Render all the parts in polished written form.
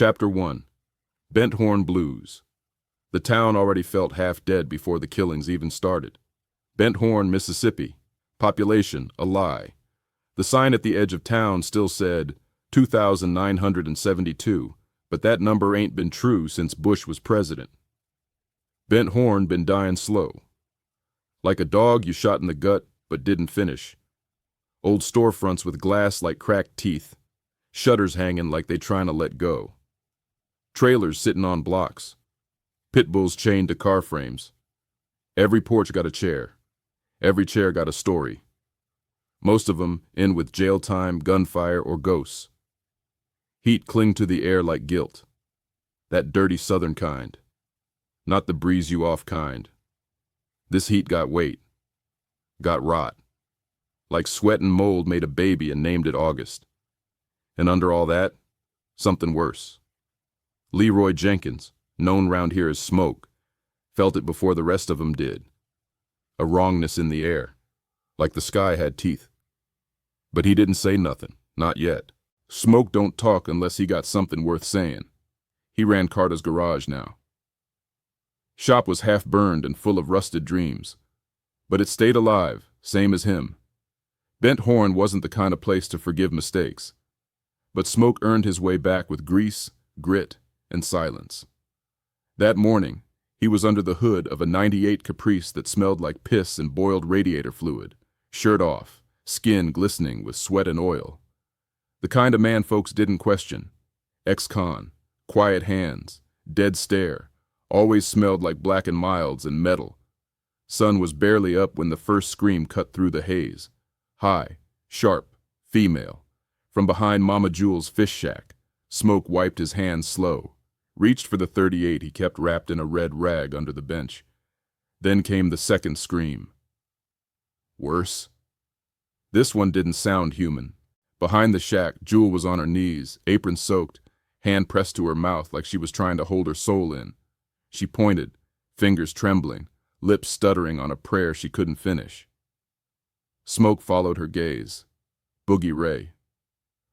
Chapter 1. Bent Horn Blues. The town already felt half dead before the killings even started. Bent Horn, Mississippi. Population, a lie. The sign at the edge of town still said 2,972, but that number ain't been true since Bush was president. Bent Horn been dying slow. Like a dog you shot in the gut but didn't finish. Old storefronts with glass like cracked teeth. Shutters hanging like they trying to let go. Trailers sitting on blocks. Pit bulls chained to car frames. Every porch got a chair. Every chair got a story. Most of them in with jail time, gunfire, or ghosts. Heat cling to the air like guilt. That dirty southern kind. Not the breeze you off kind. This heat got weight. Got rot. Like sweat and mold made a baby and named it August. And under all that, something worse. Leroy Jenkins, known round here as Smoke, felt it before the rest of them did. A wrongness in the air, like the sky had teeth. But he didn't say nothing, not yet. Smoke don't talk unless he got something worth saying. He ran Carter's garage now. Shop was half burned and full of rusted dreams, but it stayed alive, same as him. Bent Horn wasn't the kind of place to forgive mistakes, but Smoke earned his way back with grease, grit, and silence. That morning, he was under the hood of a '98 Caprice that smelled like piss and boiled radiator fluid, shirt off, skin glistening with sweat and oil. The kind of man folks didn't question. Ex-con, quiet hands, dead stare, always smelled like Black and Milds and metal. Sun was barely up when the first scream cut through the haze. High, sharp, female. From behind Mama Jewel's fish shack, Smoke wiped his hands slow. Reached for the .38 he kept wrapped in a red rag under the bench. Then came the second scream. Worse. This one didn't sound human. Behind the shack, Jewel was on her knees, apron soaked, hand pressed to her mouth like she was trying to hold her soul in. She pointed, fingers trembling, lips stuttering on a prayer she couldn't finish. Smoke followed her gaze. Boogie Ray.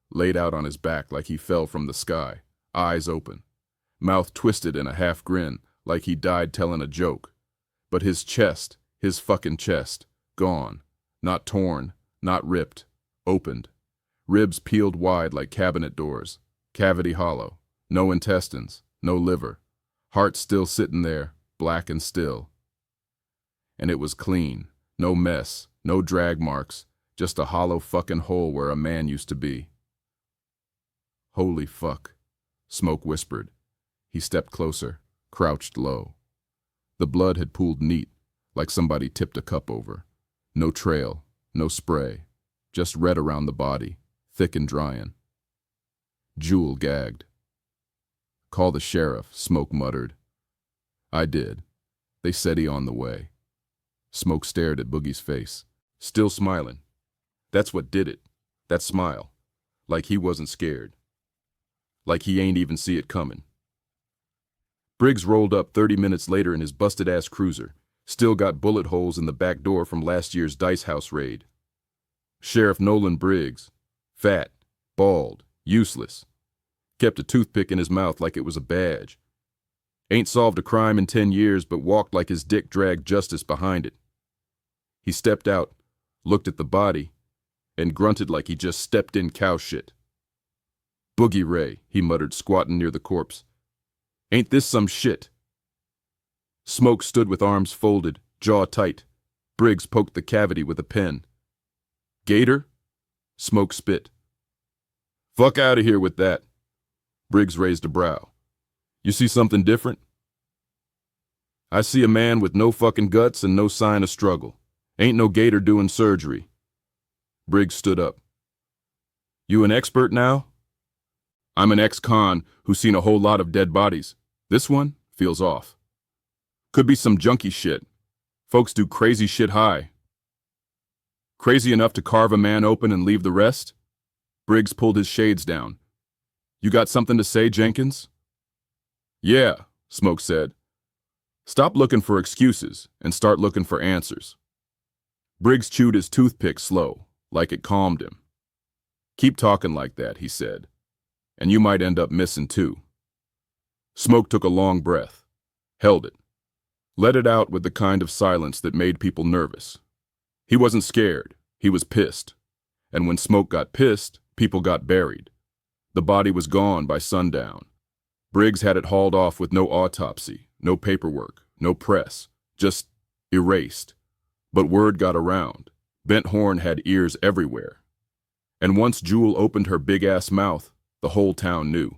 Laid out on his back like he fell from the sky, eyes open. Mouth twisted in a half grin, like he died telling a joke. But his chest, his fucking chest, gone. Not torn, not ripped, opened. Ribs peeled wide like cabinet doors. Cavity hollow. No intestines, no liver. Heart still sitting there, black and still. And it was clean. No mess, no drag marks. Just a hollow fucking hole where a man used to be. Holy fuck, Smoke whispered. He stepped closer, crouched low. The blood had pooled neat, like somebody tipped a cup over. No trail, no spray, just red around the body, thick and drying. Jewel gagged. Call the sheriff, Smoke muttered. I did. They said he on the way. Smoke stared at Boogie's face, still smiling. That's what did it, that smile. Like he wasn't scared. Like he ain't even see it coming. Briggs rolled up 30 minutes later in his busted-ass cruiser, still got bullet holes in the back door from last year's Dice House raid. Sheriff Nolan Briggs, fat, bald, useless, kept a toothpick in his mouth like it was a badge. Ain't solved a crime in 10 years but walked like his dick dragged justice behind it. He stepped out, looked at the body, and grunted like he just stepped in cow shit. Boogie Ray, he muttered, squatting near the corpse. Ain't this some shit? Smoke stood with arms folded, jaw tight. Briggs poked the cavity with a pen. Gator? Smoke spit. Fuck out of here with that. Briggs raised a brow. You see something different? I see a man with no fucking guts and no sign of struggle. Ain't no gator doing surgery. Briggs stood up. You an expert now? I'm an ex-con who's seen a whole lot of dead bodies. This one feels off. Could be some junky shit. Folks do crazy shit high. Crazy enough to carve a man open and leave the rest? Briggs pulled his shades down. You got something to say, Jenkins? Yeah, Smoke said. Stop looking for excuses and start looking for answers. Briggs chewed his toothpick slow, like it calmed him. Keep talking like that, he said. And you might end up missing too. Smoke took a long breath, held it, let it out with the kind of silence that made people nervous. He wasn't scared, he was pissed. And when Smoke got pissed, people got buried. The body was gone by sundown. Briggs had it hauled off with no autopsy, no paperwork, no press, just erased. But word got around. Bent Horn had ears everywhere. And once Jewel opened her big-ass mouth, the whole town knew.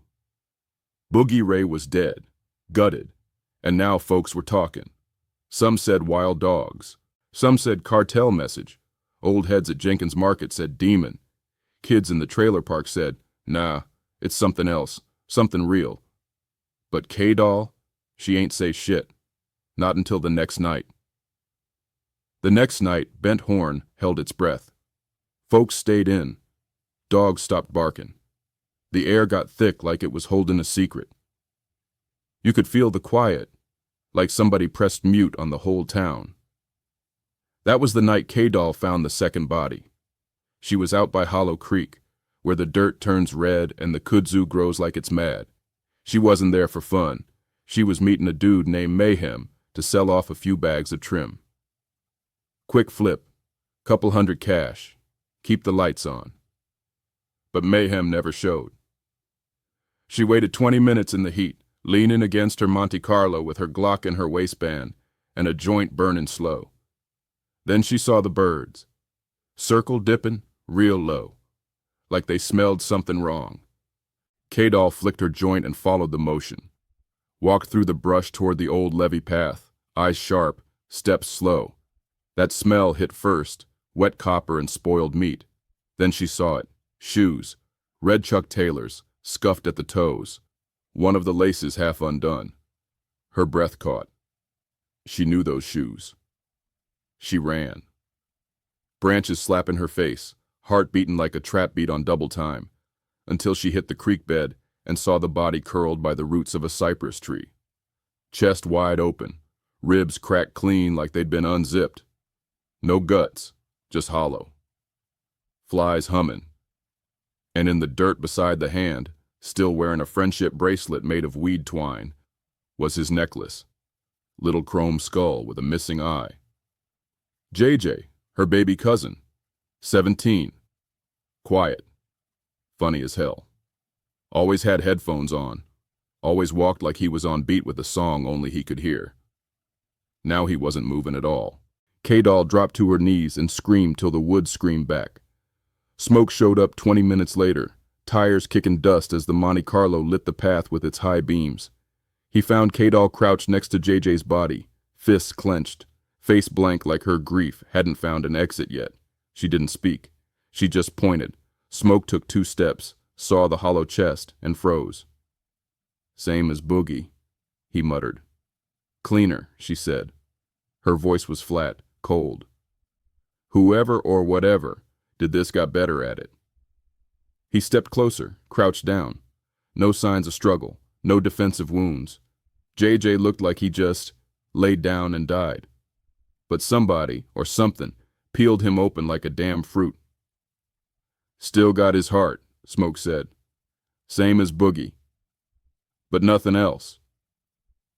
Boogie Ray was dead, gutted, and now folks were talking. Some said wild dogs. Some said cartel message. Old heads at Jenkins Market said demon. Kids in the trailer park said, nah, it's something else, something real. But K-Doll, she ain't say shit. Not until the next night. The next night, Bent Horn held its breath. Folks stayed in. Dogs stopped barking. The air got thick like it was holding a secret. You could feel the quiet, like somebody pressed mute on the whole town. That was the night K-Doll found the second body. She was out by Hollow Creek, where the dirt turns red and the kudzu grows like it's mad. She wasn't there for fun. She was meeting a dude named Mayhem to sell off a few bags of trim. Quick flip, couple hundred cash, keep the lights on. But Mayhem never showed. She waited 20 minutes in the heat, leaning against her Monte Carlo with her Glock in her waistband and a joint burning slow. Then she saw the birds, circle dipping real low, like they smelled something wrong. K-Doll flicked her joint and followed the motion. Walked through the brush toward the old levee path, eyes sharp, steps slow. That smell hit first, wet copper and spoiled meat. Then she saw it, shoes, red Chuck Taylors, scuffed at the toes, one of the laces half undone. Her breath caught. She knew those shoes. She ran. Branches slapping her face, heart beating like a trap beat on double time, until she hit the creek bed and saw the body curled by the roots of a cypress tree. Chest wide open, ribs cracked clean like they'd been unzipped. No guts, just hollow. Flies humming. And in the dirt beside the hand, still wearing a friendship bracelet made of weed twine, was his necklace. Little chrome skull with a missing eye. JJ, her baby cousin, 17. Quiet. Funny as hell. Always had headphones on. Always walked like he was on beat with a song only he could hear. Now he wasn't moving at all. K-Doll dropped to her knees and screamed till the woods screamed back. Smoke showed up 20 minutes later, tires kicking dust as the Monte Carlo lit the path with its high beams. He found K-Doll crouched next to JJ's body, fists clenched, face blank like her grief hadn't found an exit yet. She didn't speak. She just pointed. Smoke took 2 steps, saw the hollow chest, and froze. Same as Boogie, he muttered. Cleaner, she said. Her voice was flat, cold. Whoever or whatever did this got better at it. He stepped closer, crouched down. No signs of struggle, no defensive wounds. JJ looked like he just laid down and died. But somebody, or something, peeled him open like a damn fruit. Still got his heart, Smoke said. Same as Boogie. But nothing else.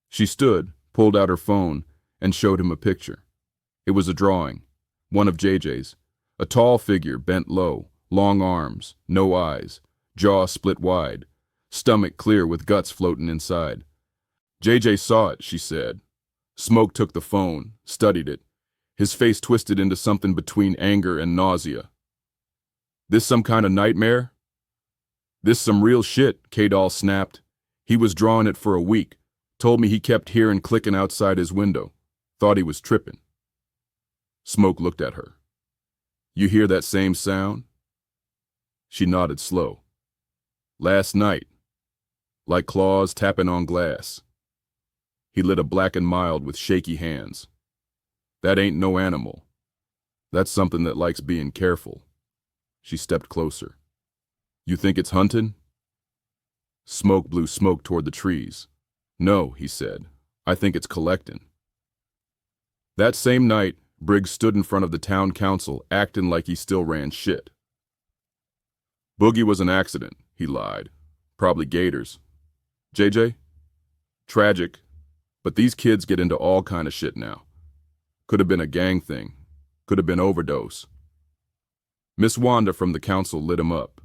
She stood, pulled out her phone, and showed him a picture. It was a drawing, one of JJ's. A tall figure bent low, long arms, no eyes, jaw split wide, stomach clear with guts floating inside. JJ saw it, she said. Smoke took the phone, studied it, his face twisted into something between anger and nausea. This some kind of nightmare? This some real shit, K-Doll snapped. He was drawing it for a week, told me he kept hearing clicking outside his window, thought he was tripping. Smoke looked at her. You hear that same sound? She nodded slow. Last night, like claws tapping on glass. He lit a black and mild with shaky hands. That ain't no animal. That's something that likes being careful. She stepped closer. You think it's hunting? Smoke blew smoke toward the trees. No, he said. I think it's collecting. That same night, Briggs stood in front of the town council acting like he still ran shit. Boogie was an accident, he lied. Probably gators. JJ? Tragic, but these kids get into all kind of shit now. Could have been a gang thing. Could have been overdose. Miss Wanda from the council lit him up.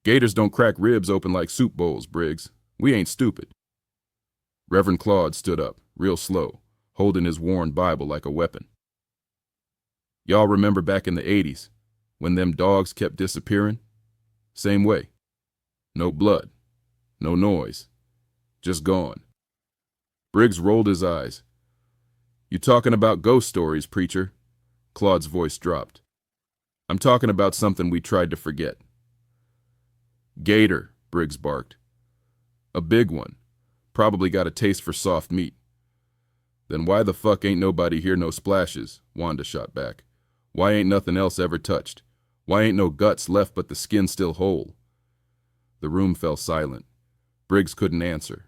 Gators don't crack ribs open like soup bowls, Briggs. We ain't stupid. Reverend Claude stood up, real slow, holding his worn Bible like a weapon. Y'all remember back in the 80s, when them dogs kept disappearing? Same way. No blood. No noise. Just gone. Briggs rolled his eyes. You talking about ghost stories, preacher? Claude's voice dropped. I'm talking about something we tried to forget. Gator, Briggs barked. A big one. Probably got a taste for soft meat. Then why the fuck ain't nobody hear no splashes? Wanda shot back. Why ain't nothing else ever touched? Why ain't no guts left but the skin still whole? The room fell silent. Briggs couldn't answer.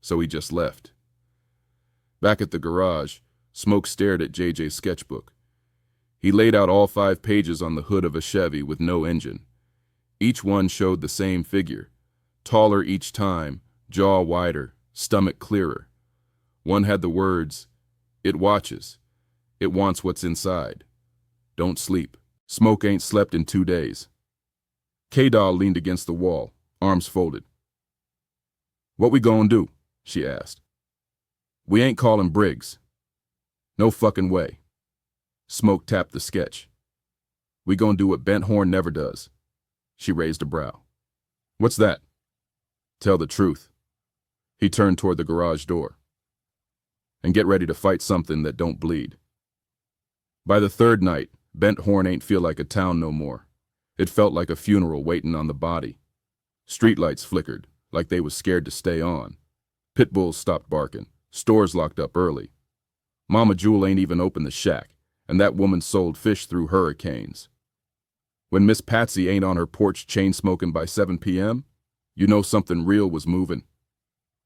So he just left. Back at the garage, Smoke stared at JJ's sketchbook. He laid out all 5 pages on the hood of a Chevy with no engine. Each one showed the same figure. Taller each time, jaw wider, stomach clearer. One had the words, "It watches. It wants what's inside. Don't sleep. Smoke ain't slept in 2 days." K-Doll leaned against the wall, arms folded. What we gonna do? She asked. We ain't calling Briggs. No fucking way. Smoke tapped the sketch. We gonna do what Bent Horn never does. She raised a brow. What's that? Tell the truth. He turned toward the garage door. And get ready to fight something that don't bleed. By the 3rd night, Bent Horn ain't feel like a town no more. It felt like a funeral waiting on the body. Streetlights flickered, like they was scared to stay on. Pit bulls stopped barking. Stores locked up early. Mama Jewel ain't even opened the shack, and that woman sold fish through hurricanes. When Miss Patsy ain't on her porch chain-smoking by 7 p.m., you know something real was moving.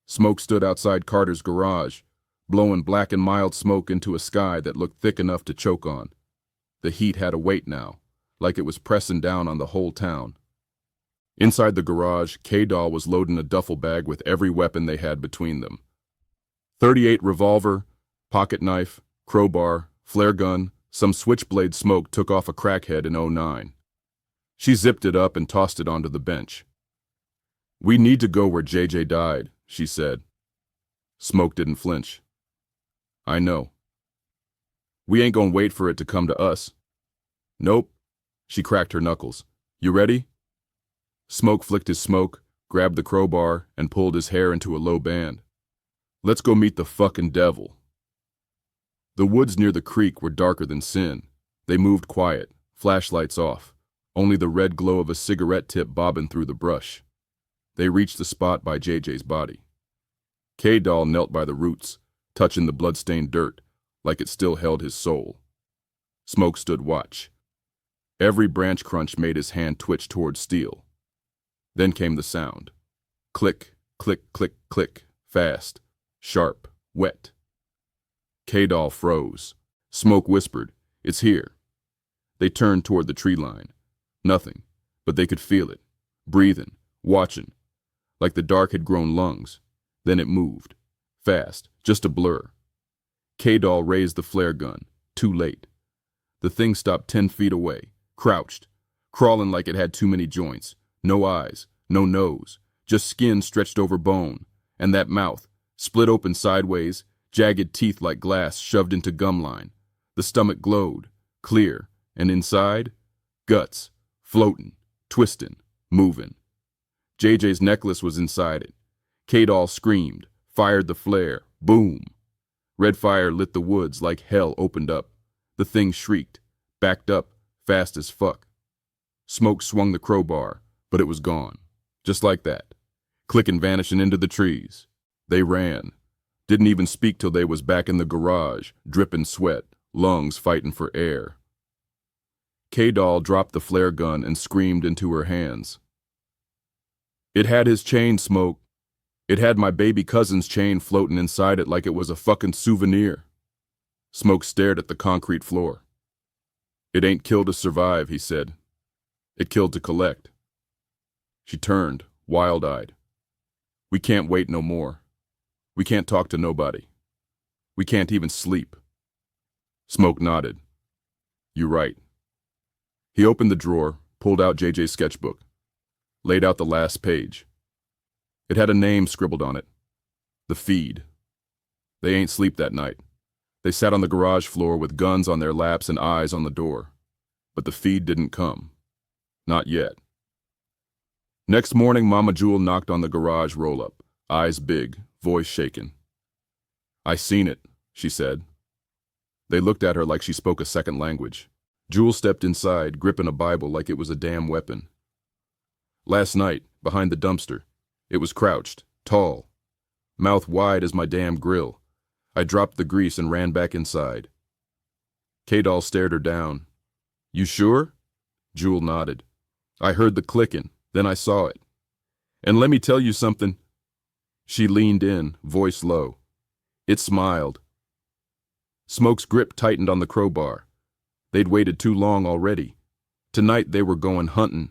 Smoke stood outside Carter's garage, blowing black and mild smoke into a sky that looked thick enough to choke on. The heat had a weight now, like it was pressing down on the whole town. Inside the garage, K-Doll was loading a duffel bag with every weapon they had between them. .38 revolver, pocket knife, crowbar, flare gun, some switchblade smoke took off a crackhead in '09. She zipped it up and tossed it onto the bench. We need to go where JJ died, she said. Smoke didn't flinch. I know. We ain't gonna wait for it to come to us. Nope. She cracked her knuckles. You ready? Smoke flicked his smoke, grabbed the crowbar, and pulled his hair into a low band. Let's go meet the fucking devil. The woods near the creek were darker than sin. They moved quiet, flashlights off, only the red glow of a cigarette tip bobbing through the brush. They reached the spot by JJ's body. K-Doll knelt by the roots, touching the blood-stained dirt, like it still held his soul. Smoke stood watch. Every branch crunch made his hand twitch toward steel. Then came the sound. Click, click, click, click, fast, sharp, wet. K-Doll froze. Smoke whispered, "It's here." They turned toward the tree line. Nothing, but they could feel it, breathing, watching, like the dark had grown lungs. Then it moved, fast, just a blur. K-Doll raised the flare gun, too late. The thing stopped 10 feet away, crouched, crawling like it had too many joints. No eyes, no nose, just skin stretched over bone, and that mouth, split open sideways, jagged teeth like glass shoved into gum line. The stomach glowed, clear, and inside, guts, floating, twisting, moving. JJ's necklace was inside it. K-Doll screamed, fired the flare, boom. Red fire lit the woods like hell opened up. The thing shrieked, backed up, fast as fuck. Smoke swung the crowbar, but it was gone. Just like that. Clicking, vanishing into the trees. They ran. Didn't even speak till they was back in the garage, dripping sweat, lungs fighting for air. K-Doll dropped the flare gun and screamed into her hands. It had his chain, Smoke. It had my baby cousin's chain floating inside it like it was a fucking souvenir. Smoke stared at the concrete floor. It ain't killed to survive, he said. It killed to collect. She turned, wild-eyed. We can't wait no more. We can't talk to nobody. We can't even sleep. Smoke nodded. You right. He opened the drawer, pulled out JJ's sketchbook, laid out the last page. It had a name scribbled on it. The Feed. They ain't sleep that night. They sat on the garage floor with guns on their laps and eyes on the door. But the Feed didn't come. Not yet. Next morning, Mama Jewel knocked on the garage roll-up, eyes big, voice shaken. I seen it, she said. They looked at her like she spoke a second language. Jewel stepped inside, gripping a Bible like it was a damn weapon. Last night, behind the dumpster, it was crouched, tall, mouth wide as my damn grill. I dropped the grease and ran back inside. K-Doll stared her down. You sure? Jewel nodded. I heard the clicking, then I saw it. And let me tell you something. She leaned in, voice low. It smiled. Smoke's grip tightened on the crowbar. They'd waited too long already. Tonight they were going hunting,